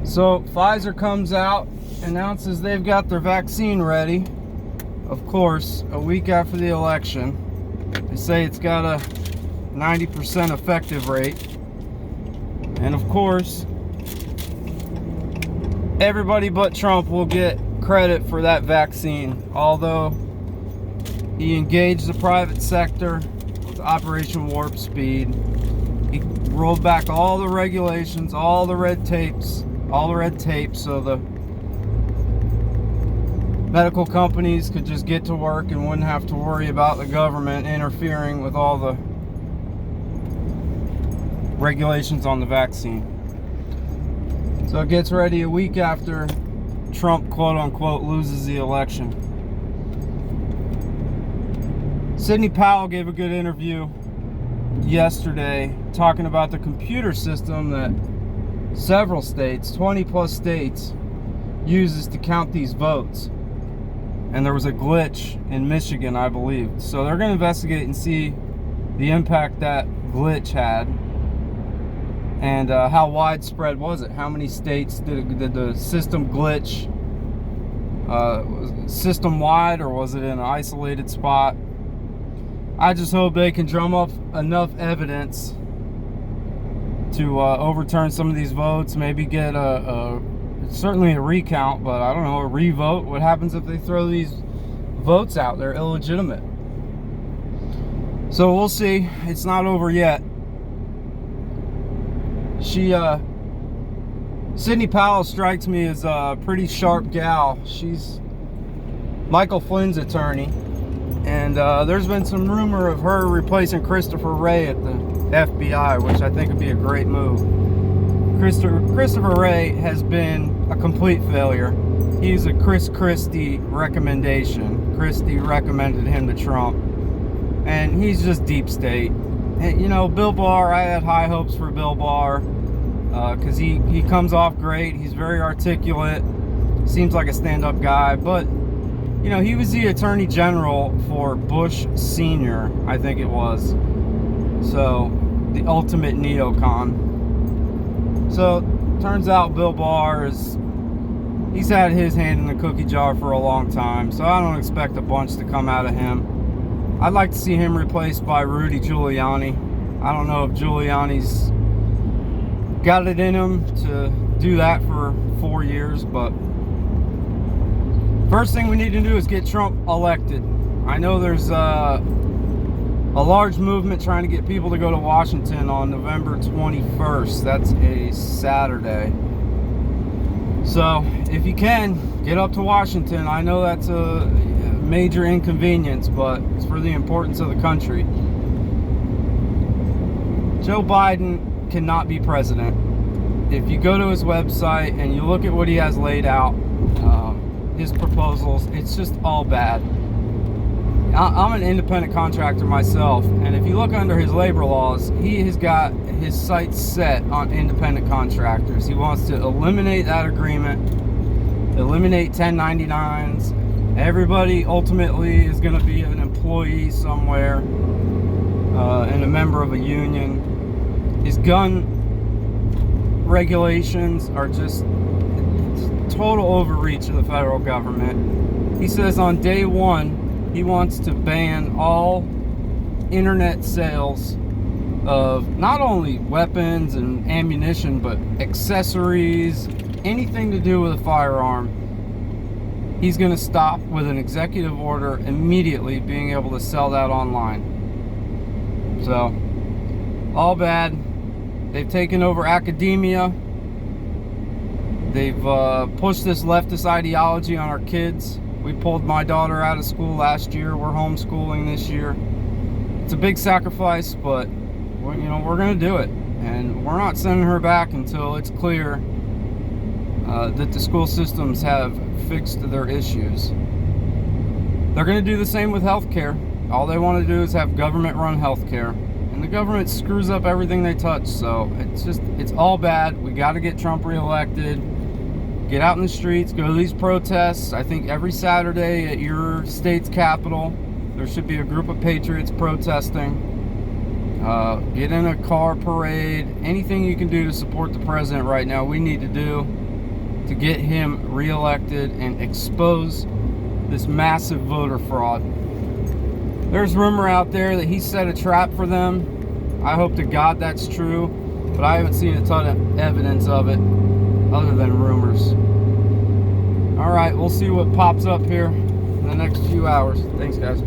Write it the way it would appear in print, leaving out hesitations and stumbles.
So Pfizer comes out, announces they've got their vaccine ready. Of course, a week after the election. They say it's got a 90% effective rate. And of course, everybody but Trump will get credit for that vaccine, although he engaged the private sector with Operation Warp Speed. He rolled back all the regulations, all the red tape, so the medical companies could just get to work and wouldn't have to worry about the government interfering with all the regulations on the vaccine. So it gets ready a week after Trump, quote unquote, loses the election. Sidney Powell gave a good interview yesterday talking about the computer system that several states, 20 plus states, uses to count these votes. And there was a glitch in Michigan, I believe. So they're going to investigate and see the impact that glitch had. And how widespread was it? How many states did the system glitch? Was it system-wide, or was it in an isolated spot? I just hope they can drum up enough evidence to overturn some of these votes. Maybe get certainly a recount, but I don't know, a revote. What happens if they throw these votes out? They're illegitimate. So we'll see. It's not over yet. Sidney Powell strikes me as a pretty sharp gal. She's Michael Flynn's attorney, and there's been some rumor of her replacing Christopher Wray at the FBI, which I think would be a great move. Christopher Wray has been a complete failure. He's a Chris Christie recommendation. Christie recommended him to Trump, and he's just deep state. And, you know, Bill Barr, I had high hopes for Bill Barr because he comes off great. He's very articulate, seems like a stand-up guy, but you know, he was the Attorney General for Bush Sr., I think it was. So, the ultimate neocon. So, turns out Bill Barr he's had his hand in the cookie jar for a long time, so I don't expect a bunch to come out of him. I'd like to see him replaced by Rudy Giuliani. I don't know if Giuliani's got it in him to do that for 4 years, but first thing we need to do is get Trump elected. I know there's a large movement trying to get people to go to Washington on November 21st. That's a Saturday. So if you can, get up to Washington. I know that's a major inconvenience, but it's for the importance of the country. Joe Biden cannot be president. If you go to his website and you look at what he has laid out, his proposals, it's just all bad. I'm an independent contractor myself, and if you look under his labor laws, he has got his sights set on independent contractors. He wants to eliminate that agreement, eliminate 1099s. Everybody ultimately is going to be an employee somewhere and a member of a union. His gun regulations are just total overreach of the federal government. He says on day one, he wants to ban all internet sales of not only weapons and ammunition, but accessories, anything to do with a firearm. He's going to stop with an executive order immediately being able to sell that online. So, all bad. They've taken over academia. They've pushed this leftist ideology on our kids. We pulled my daughter out of school last year. We're homeschooling this year. It's a big sacrifice, but we're going to do it. And we're not sending her back until it's clear that the school systems have fixed their issues. They're going to do the same with healthcare. All they want to do is have government-run healthcare. And the government screws up everything they touch, so it's all bad. We got to get Trump reelected. Get out in the streets, go to these protests. I think every Saturday at your state's capital, there should be a group of patriots protesting. Get in a car parade. Anything you can do to support the president right now, we need to do. to get him reelected and expose this massive voter fraud. There's rumor out there that he set a trap for them. I hope to God that's true, but I haven't seen a ton of evidence of it other than rumors. All right, we'll see what pops up here in the next few hours. Thanks, guys.